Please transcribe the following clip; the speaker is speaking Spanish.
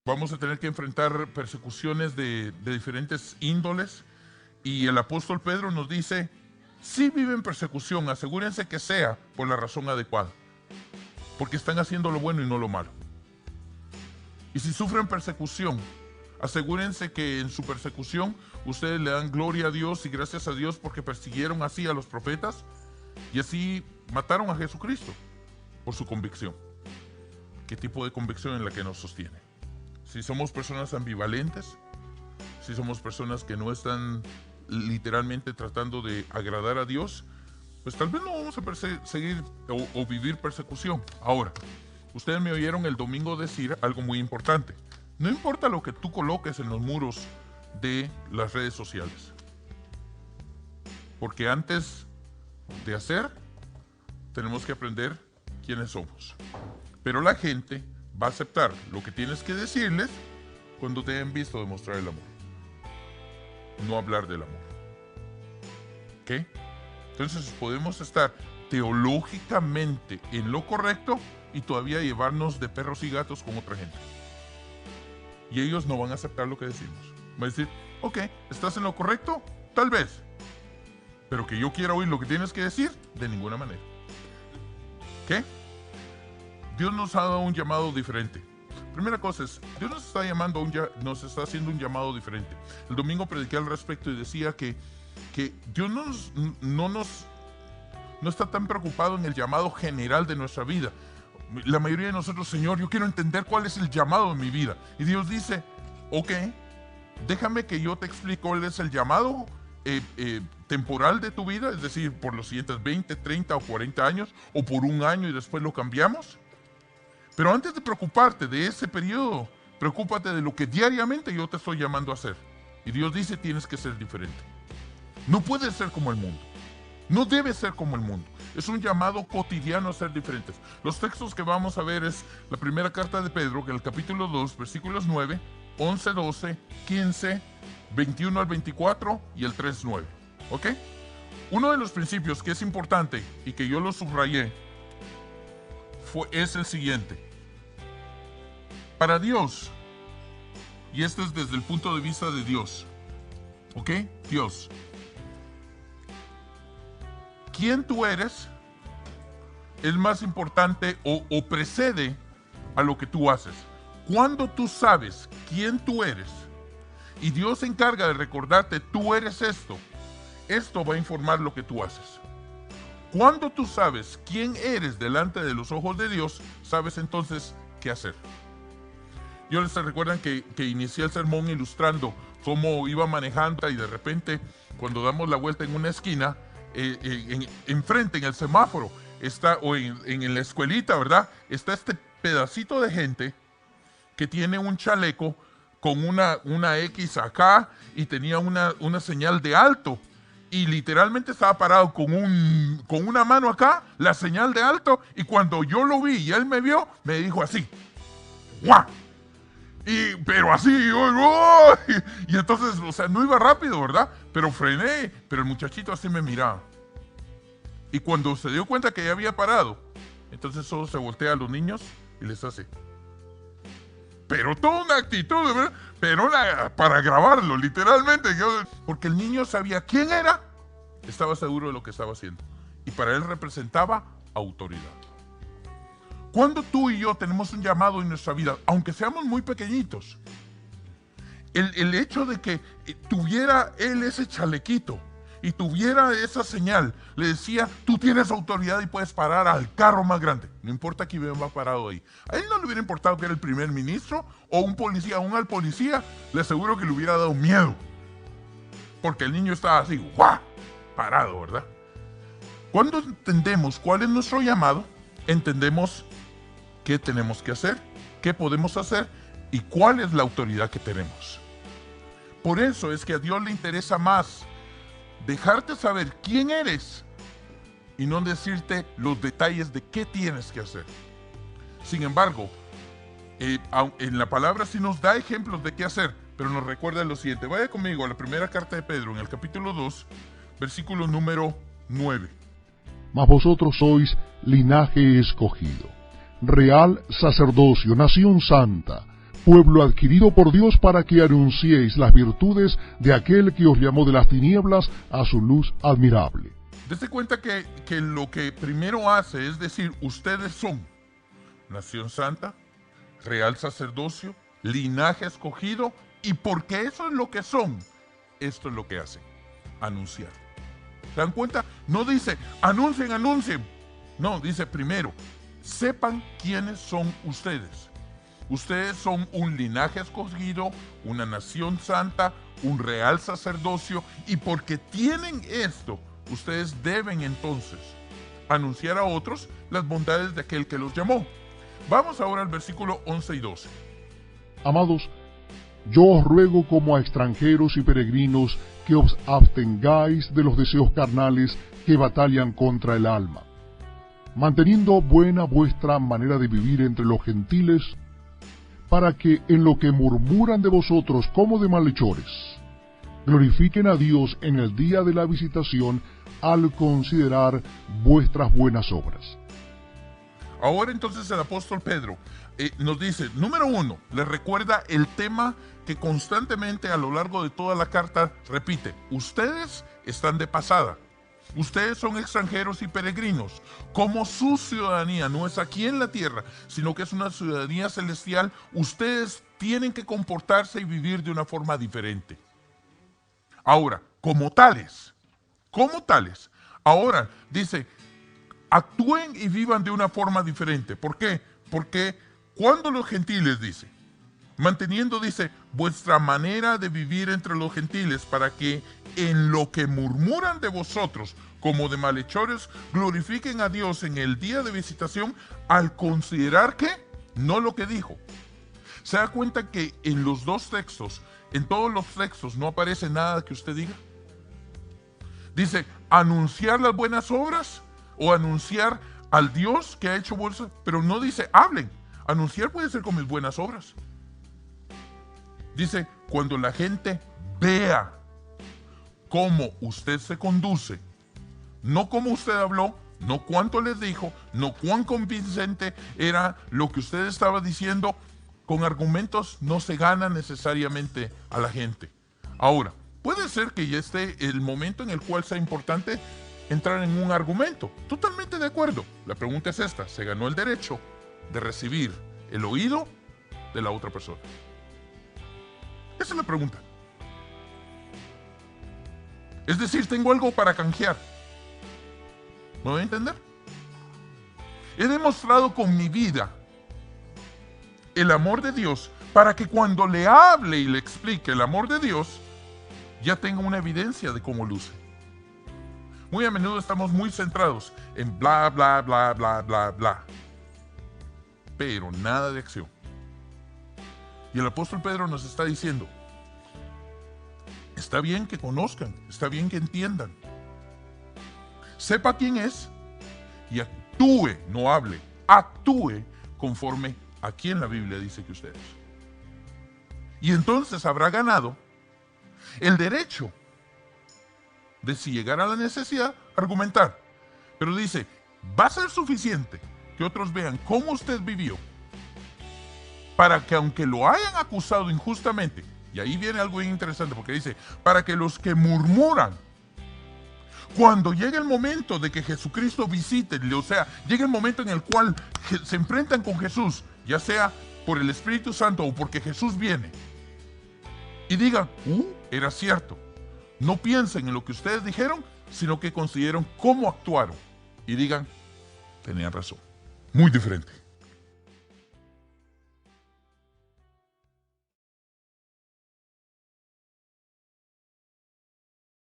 Vamos a tener que enfrentar persecuciones de diferentes índoles, y el apóstol Pedro nos dice, si viven persecución, asegúrense que sea por la razón adecuada, porque están haciendo lo bueno y no lo malo. Y si sufren persecución, asegúrense que en su persecución ustedes le dan gloria a Dios y gracias a Dios, porque persiguieron así a los profetas y así mataron a Jesucristo por su convicción. ¿Qué tipo de convicción en la que nos sostiene? Si somos personas ambivalentes, si somos personas que no están literalmente tratando de agradar a Dios, pues tal vez no vamos a seguir o vivir persecución. Ahora, ustedes me oyeron el domingo decir algo muy importante. No importa lo que tú coloques en los muros de las redes sociales, porque antes de hacer, tenemos que aprender quiénes somos. Pero la gente va a aceptar lo que tienes que decirles cuando te hayan visto demostrar el amor, no hablar del amor. ¿Ok? Entonces podemos estar teológicamente en lo correcto y todavía llevarnos de perros y gatos con otra gente. Y ellos no van a aceptar lo que decimos. Van a decir, ok, ¿estás en lo correcto? Tal vez. Pero que yo quiera oír lo que tienes que decir, de ninguna manera. ¿Ok? Dios nos ha dado un llamado diferente. Primera cosa es, Dios nos está haciendo un llamado diferente. El domingo prediqué al respecto y decía que Dios no está tan preocupado en el llamado general de nuestra vida. La mayoría de nosotros, Señor, yo quiero entender cuál es el llamado de mi vida. Y Dios dice, ok, déjame que yo te explique cuál es el llamado temporal de tu vida, es decir, por los siguientes 20, 30 o 40 años, o por un año y después lo cambiamos. Pero antes de preocuparte de ese periodo, preocúpate de lo que diariamente yo te estoy llamando a hacer. Y Dios dice, tienes que ser diferente. No puedes ser como el mundo. No debes ser como el mundo. Es un llamado cotidiano a ser diferentes. Los textos que vamos a ver es la primera carta de Pedro, que es el capítulo 2, versículos 9, 11, 12, 15, 21 al 24 y el 3, 9. ¿Ok? Uno de los principios que es importante y que yo lo subrayé es el siguiente. Para Dios, y esto es desde el punto de vista de Dios, ¿ok? Dios, quién tú eres es más importante o precede a lo que tú haces. Cuando tú sabes quién tú eres y Dios se encarga de recordarte, tú eres esto va a informar lo que tú haces. Cuando tú sabes quién eres delante de los ojos de Dios, sabes entonces qué hacer. Yo les recuerdan que inicié el sermón ilustrando cómo iba manejando y de repente, cuando damos la vuelta en una esquina, enfrente, en el semáforo, está, o en la escuelita, ¿verdad? Está este pedacito de gente que tiene un chaleco con una X acá y tenía una señal de alto. Y literalmente estaba parado con una mano acá, la señal de alto, y cuando yo lo vi y él me vio, me dijo así, ¡guau! Pero así, ¡oh! Y entonces, o sea, no iba rápido, ¿verdad? Pero frené, pero el muchachito así me miraba. Y cuando se dio cuenta que ya había parado, entonces solo se voltea a los niños y les hace. Pero toda una actitud, ¿verdad? Pero para grabarlo, literalmente. Porque el niño sabía quién era, estaba seguro de lo que estaba haciendo. Y para él representaba autoridad. Cuando tú y yo tenemos un llamado en nuestra vida, aunque seamos muy pequeñitos, el hecho de que tuviera él ese chalequito y tuviera esa señal, le decía, tú tienes autoridad y puedes parar al carro más grande. No importa quién va parado ahí. A él no le hubiera importado que era el primer ministro o un policía, aún al policía, le aseguro que le hubiera dado miedo. Porque el niño estaba así, ¡guau! Parado, ¿verdad? Cuando entendemos cuál es nuestro llamado, entendemos qué tenemos que hacer, qué podemos hacer y cuál es la autoridad que tenemos. Por eso es que a Dios le interesa más dejarte saber quién eres y no decirte los detalles de qué tienes que hacer. Sin embargo, en la palabra sí nos da ejemplos de qué hacer, pero nos recuerda lo siguiente. Vaya conmigo a la primera carta de Pedro, en el capítulo 2, versículo número 9. Mas vosotros sois linaje escogido, real sacerdocio, nación santa, pueblo adquirido por Dios para que anunciéis las virtudes de aquel que os llamó de las tinieblas a su luz admirable. Dese cuenta que lo que primero hace es decir, ustedes son nación santa, real sacerdocio, linaje escogido, y porque eso es lo que son, esto es lo que hacen, anunciar. ¿Se dan cuenta? No dice, anuncien, anuncien. No, dice primero, sepan quiénes son ustedes. Ustedes son un linaje escogido, una nación santa, un real sacerdocio, y porque tienen esto, ustedes deben entonces anunciar a otros las bondades de aquel que los llamó. Vamos ahora al versículo 11 y 12. Amados, yo os ruego como a extranjeros y peregrinos que os abstengáis de los deseos carnales que batallan contra el alma, manteniendo buena vuestra manera de vivir entre los gentiles, para que en lo que murmuran de vosotros como de malhechores, glorifiquen a Dios en el día de la visitación al considerar vuestras buenas obras. Ahora entonces el apóstol Pedro nos dice, número 1, les recuerda el tema que constantemente a lo largo de toda la carta repite, ustedes están de pasada, ustedes son extranjeros y peregrinos, como su ciudadanía no es aquí en la tierra, sino que es una ciudadanía celestial, ustedes tienen que comportarse y vivir de una forma diferente. Ahora, como tales, ahora dice, actúen y vivan de una forma diferente. ¿Por qué? Porque cuando los gentiles, dice, manteniendo, dice, vuestra manera de vivir entre los gentiles, para que en lo que murmuran de vosotros, como de malhechores, glorifiquen a Dios en el día de visitación, al considerar que, no lo que dijo. ¿Se da cuenta que en los dos textos, en todos los textos, no aparece nada que usted diga? Dice, anunciar las buenas obras, o anunciar al Dios que ha hecho bolsa, pero no dice, hablen. Anunciar puede ser con mis buenas obras. Dice, cuando la gente vea cómo usted se conduce, no cómo usted habló, no cuánto les dijo, no cuán convincente era lo que usted estaba diciendo, con argumentos no se gana necesariamente a la gente. Ahora, puede ser que ya esté el momento en el cual sea importante entrar en un argumento. Totalmente de acuerdo. La pregunta es esta, ¿se ganó el derecho de recibir el oído de la otra persona? Esa es la pregunta. Es decir, tengo algo para canjear. ¿Me voy a entender? He demostrado con mi vida el amor de Dios para que cuando le hable y le explique el amor de Dios, ya tenga una evidencia de cómo luce. Muy a menudo estamos muy centrados en bla, bla, bla, bla, bla, bla. Pero nada de acción. Y el apóstol Pedro nos está diciendo, está bien que conozcan, está bien que entiendan. Sepa quién es y actúe, no hable, actúe conforme a quien la Biblia dice que usted es. Y entonces habrá ganado el derecho de, si llegara a la necesidad, argumentar. Pero dice, va a ser suficiente que otros vean cómo usted vivió para que, aunque lo hayan acusado injustamente, y ahí viene algo bien interesante, porque dice, para que los que murmuran, cuando llegue el momento de que Jesucristo visite, o sea, llegue el momento en el cual se enfrentan con Jesús, ya sea por el Espíritu Santo o porque Jesús viene, y digan, era cierto. No piensen en lo que ustedes dijeron, sino que consideren cómo actuaron y digan, tenían razón. Muy diferente.